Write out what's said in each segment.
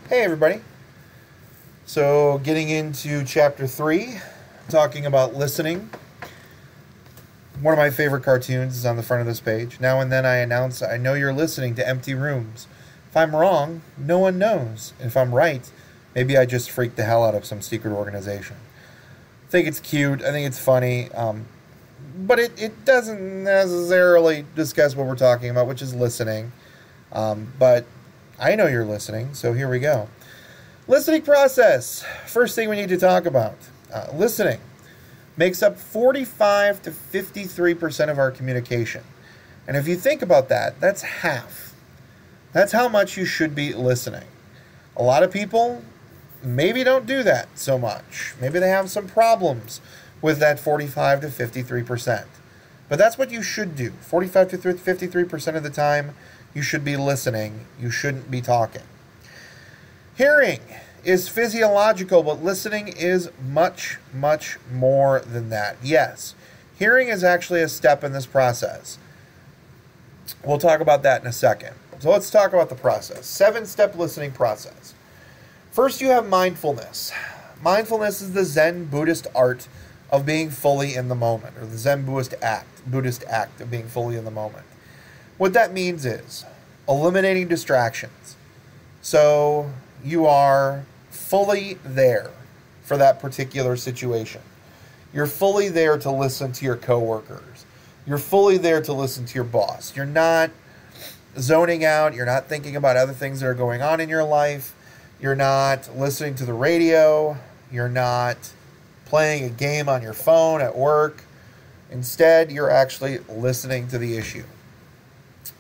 Hey everybody. So getting into chapter 3, talking about listening. One of my favorite cartoons is on the front of this page. Now and then I announce, I know you're listening to empty rooms. If I'm wrong, no one knows. If I'm right, maybe I just freaked the hell out of some secret organization. I think it's cute. I think it's funny. But it doesn't necessarily discuss what we're talking about, which is listening. But I know you're listening, so here we go. Listening process. First thing we need to talk about. Listening makes up 45 to 53% of our communication. And if you think about that, that's half. That's how much you should be listening. A lot of people maybe don't do that so much. Maybe they have some problems with that 45 to 53%. But that's what you should do. 45 to 53% of the time, you should be listening. You shouldn't be talking. Hearing is physiological, but listening is much, much more than that. Yes, hearing is actually a step in this process. We'll talk about that in a second. So let's talk about the process. 7-step listening process. First, you have mindfulness. Mindfulness is the Zen Buddhist art of being fully in the moment, or the Zen Buddhist act of being fully in the moment. What that means is eliminating distractions. So you are fully there for that particular situation. You're fully there to listen to your coworkers. You're fully there to listen to your boss. You're not zoning out. You're not thinking about other things that are going on in your life. You're not listening to the radio. You're not playing a game on your phone at work. Instead, you're actually listening to the issue.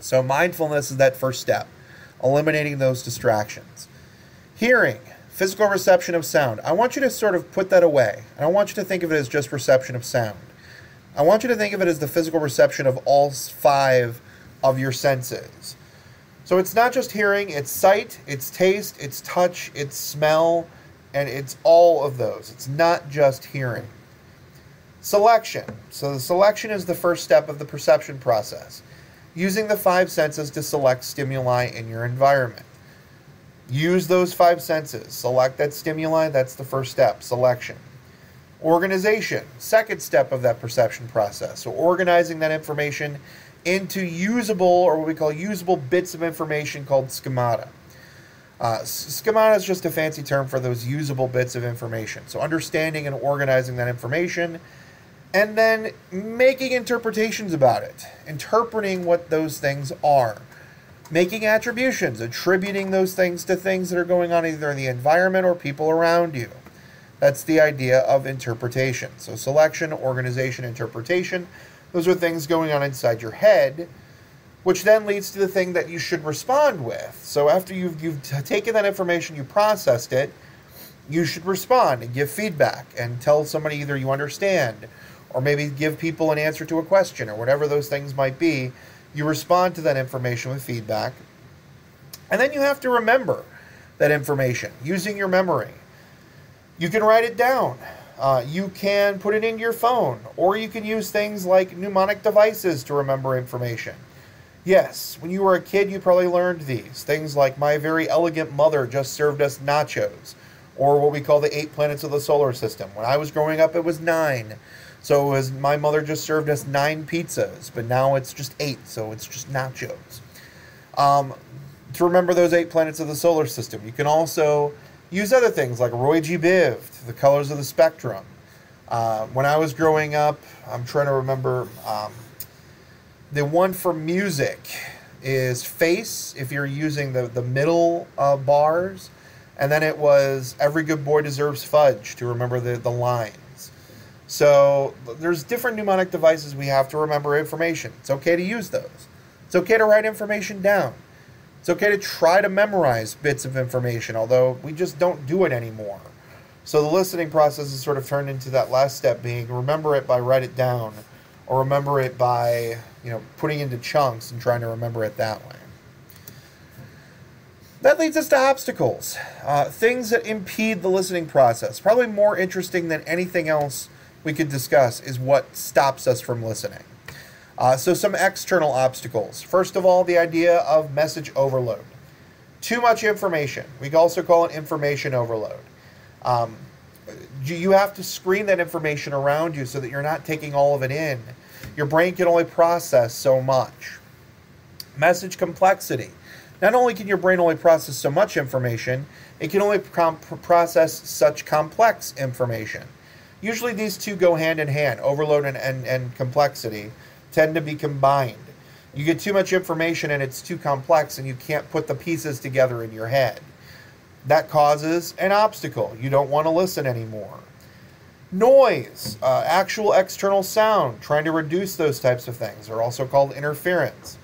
So mindfulness is that first step, eliminating those distractions. Hearing, physical reception of sound. I want you to sort of put that away. I don't want you to think of it as just reception of sound. I want you to think of it as the physical reception of all 5 of your senses. So it's not just hearing, it's sight, it's taste, it's touch, it's smell, and it's all of those. It's not just hearing. Selection. So the selection is the first step of the perception process. Using the 5 senses to select stimuli in your environment. Use those 5 senses. Select that stimuli. That's the first step, selection. Organization, second step of that perception process. So organizing that information into usable, or what we call usable bits of information called schemata. Schemata is just a fancy term for those usable bits of information. So understanding and organizing that information, and then making interpretations about it, interpreting what those things are, making attributions, attributing those things to things that are going on either in the environment or people around you. That's the idea of interpretation. So selection, organization, interpretation, those are things going on inside your head, which then leads to the thing that you should respond with. So after you've taken that information, you processed it, you should respond and give feedback and tell somebody either you understand, or maybe give people an answer to a question, or whatever those things might be. You respond to that information with feedback. And then you have to remember that information using your memory. You can write it down. You can put it into your phone, or you can use things like mnemonic devices to remember information. Yes, when you were a kid, you probably learned these. Things like my very elegant mother just served us nachos, or what we call the 8 planets of the solar system. When I was growing up, it was 9. So it was, my mother just served us 9 pizzas, but now it's just 8, so it's just nachos. To remember those 8 planets of the solar system, you can also use other things like Roy G. Biv, the colors of the spectrum. When I was growing up, I'm trying to remember, the one for music is face, if you're using the middle bars, and then it was Every Good Boy Deserves Fudge to remember the lines. So there's different mnemonic devices we have to remember information. It's okay to use those. It's okay to write information down. It's okay to try to memorize bits of information, although we just don't do it anymore. So the listening process is sort of turned into that last step being remember it by write it down, or remember it by, putting into chunks and trying to remember it that way. That leads us to obstacles, things that impede the listening process. Probably more interesting than anything else we could discuss is what stops us from listening. So some external obstacles. First of all, the idea of message overload. Too much information. We can also call it information overload. You have to screen that information around you so that you're not taking all of it in. Your brain can only process so much. Message complexity. Not only can your brain only process so much information, it can only process such complex information. Usually these two go hand in hand. Overload and complexity tend to be combined. You get too much information and it's too complex and you can't put the pieces together in your head. That causes an obstacle. You don't want to listen anymore. Noise, actual external sound, trying to reduce those types of things are also called interference.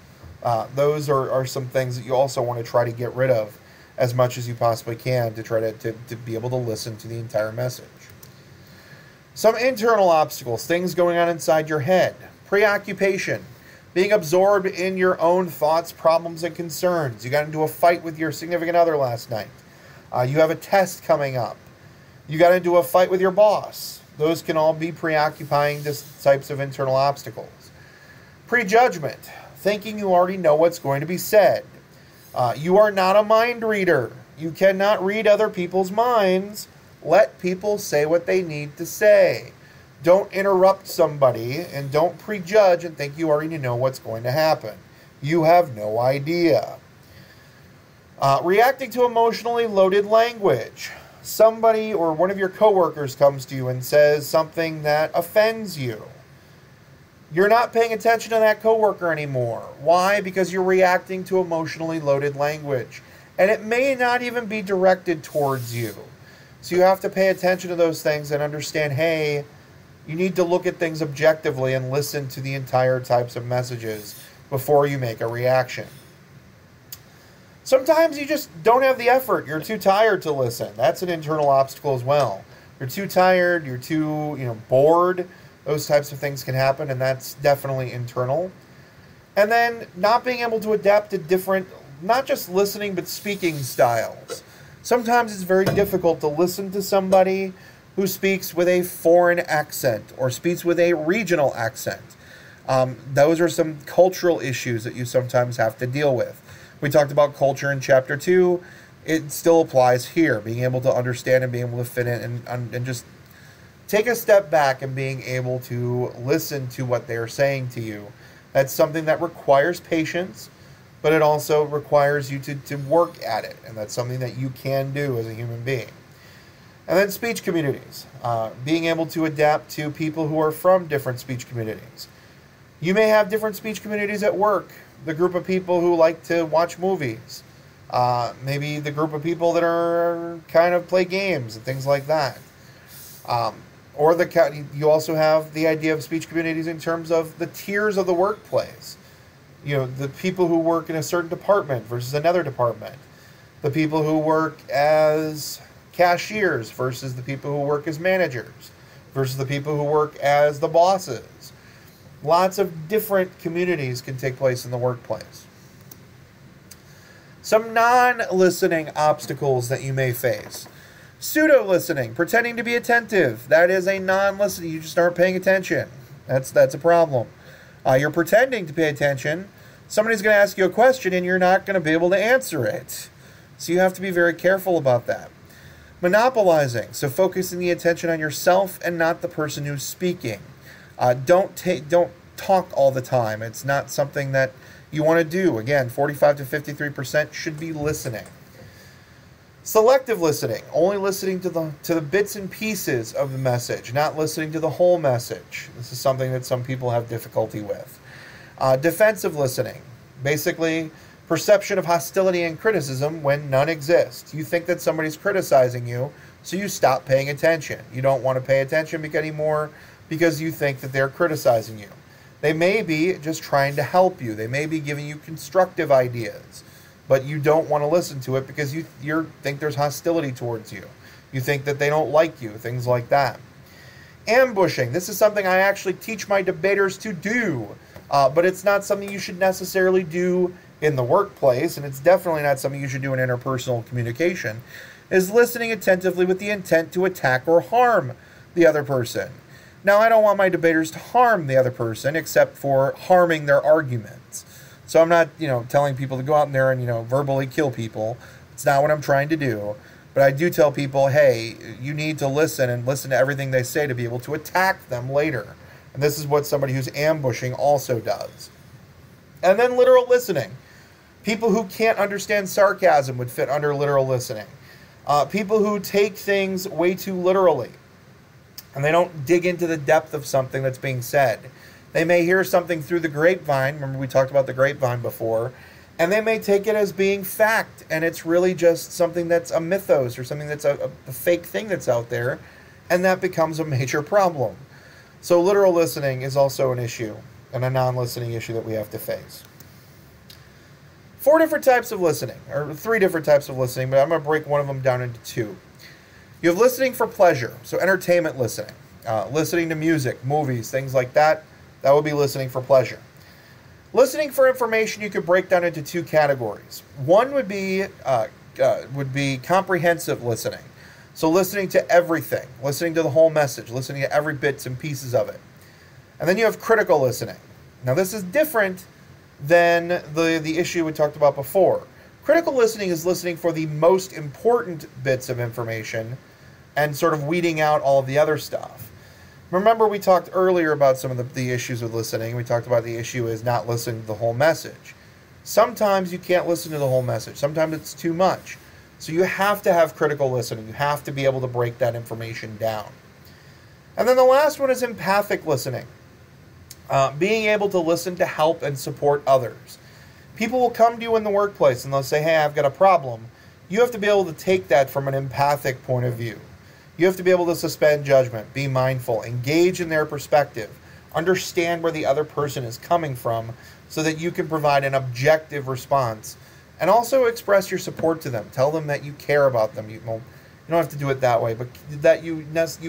Those are some things that you also want to try to get rid of as much as you possibly can to try to be able to listen to the entire message. Some internal obstacles, things going on inside your head. Preoccupation, being absorbed in your own thoughts, problems, and concerns. You got into a fight with your significant other last night. You have a test coming up. You got into a fight with your boss. Those can all be preoccupying types of internal obstacles. Prejudgment, thinking you already know what's going to be said. You are not a mind reader. You cannot read other people's minds. Let people say what they need to say. Don't interrupt somebody and don't prejudge and think you already know what's going to happen. You have no idea. Reacting to emotionally loaded language. Somebody or one of your coworkers comes to you and says something that offends you. You're not paying attention to that coworker anymore. Why? Because you're reacting to emotionally loaded language. And it may not even be directed towards you. So you have to pay attention to those things and understand, hey, you need to look at things objectively and listen to the entire types of messages before you make a reaction. Sometimes you just don't have the effort. You're too tired to listen. That's an internal obstacle as well. You're too tired, you're too, bored. Those types of things can happen, and that's definitely internal. And then not being able to adapt to different, not just listening, but speaking styles. Sometimes it's very difficult to listen to somebody who speaks with a foreign accent or speaks with a regional accent. Those are some cultural issues that you sometimes have to deal with. We talked about culture in Chapter 2. It still applies here, being able to understand and being able to fit in and just take a step back and being able to listen to what they're saying to you. That's something that requires patience, but it also requires you to work at it, and that's something that you can do as a human being. And then speech communities, being able to adapt to people who are from different speech communities. You may have different speech communities at work, the group of people who like to watch movies, maybe the group of people that are kind of play games and things like that. Or you also have the idea of speech communities in terms of the tiers of the workplace. The people who work in a certain department versus another department. The people who work as cashiers versus the people who work as managers versus the people who work as the bosses. Lots of different communities can take place in the workplace. Some non-listening obstacles that you may face. Pseudo-listening, pretending to be attentive. That is a non-listening. You just aren't paying attention. That's a problem. You're pretending to pay attention. Somebody's going to ask you a question and you're not going to be able to answer it. So you have to be very careful about that. Monopolizing, so focusing the attention on yourself and not the person who's speaking. Don't talk all the time. It's not something that you want to do. Again, 45 to 53% should be listening. Selective listening, only listening to the bits and pieces of the message, not listening to the whole message. This is something that some people have difficulty with. Defensive listening, basically perception of hostility and criticism when none exists. You think that somebody's criticizing you, so you stop paying attention. You don't want to pay attention anymore because you think that they're criticizing you. They may be just trying to help you. They may be giving you constructive ideas, but you don't want to listen to it because you think there's hostility towards you. You think that they don't like you, things like that. Ambushing. This is something I actually teach my debaters to do, but it's not something you should necessarily do in the workplace, and it's definitely not something you should do in interpersonal communication, is listening attentively with the intent to attack or harm the other person. Now, I don't want my debaters to harm the other person except for harming their arguments. So I'm not, telling people to go out there and, verbally kill people. It's not what I'm trying to do. But I do tell people, hey, you need to listen and listen to everything they say to be able to attack them later. And this is what somebody who's ambushing also does. And then literal listening. People who can't understand sarcasm would fit under literal listening. People who take things way too literally and they don't dig into the depth of something that's being said. They may hear something through the grapevine. Remember, we talked about the grapevine before. And they may take it as being fact, and it's really just something that's a mythos or something that's a fake thing that's out there, and that becomes a major problem. So literal listening is also an issue, and a non-listening issue that we have to face. 4 different types of listening, or 3 different types of listening, but I'm going to break one of them down into 2. You have listening for pleasure, so entertainment listening. Listening to music, movies, things like that, that would be listening for pleasure. Listening for information you could break down into 2 categories. One would be comprehensive listening. So listening to everything, listening to the whole message, listening to every bits and pieces of it. And then you have critical listening. Now this is different than the issue we talked about before. Critical listening is listening for the most important bits of information and sort of weeding out all of the other stuff. Remember, we talked earlier about some of the issues with listening. We talked about the issue is not listening to the whole message. Sometimes you can't listen to the whole message. Sometimes it's too much. So you have to have critical listening. You have to be able to break that information down. And then the last one is empathic listening. Being able to listen to help and support others. People will come to you in the workplace and they'll say, hey, I've got a problem. You have to be able to take that from an empathic point of view. You have to be able to suspend judgment, be mindful, engage in their perspective, understand where the other person is coming from so that you can provide an objective response and also express your support to them. Tell them that you care about them. You don't have to do it that way, but that you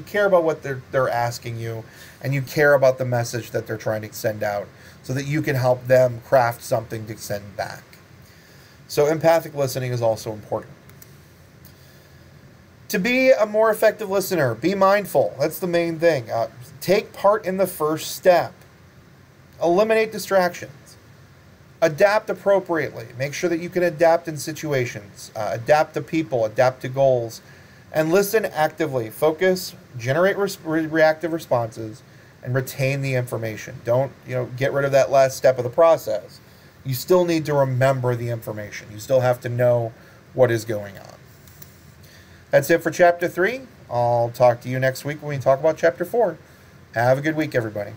care about what they're asking you and you care about the message that they're trying to send out so that you can help them craft something to send back. So empathic listening is also important. To be a more effective listener, be mindful. That's the main thing. Take part in the first step. Eliminate distractions. Adapt appropriately. Make sure that you can adapt in situations. Adapt to people. Adapt to goals. And listen actively. Focus. Generate reactive responses. And retain the information. Don't, get rid of that last step of the process. You still need to remember the information. You still have to know what is going on. That's it for Chapter 3. I'll talk to you next week when we talk about Chapter 4. Have a good week, everybody.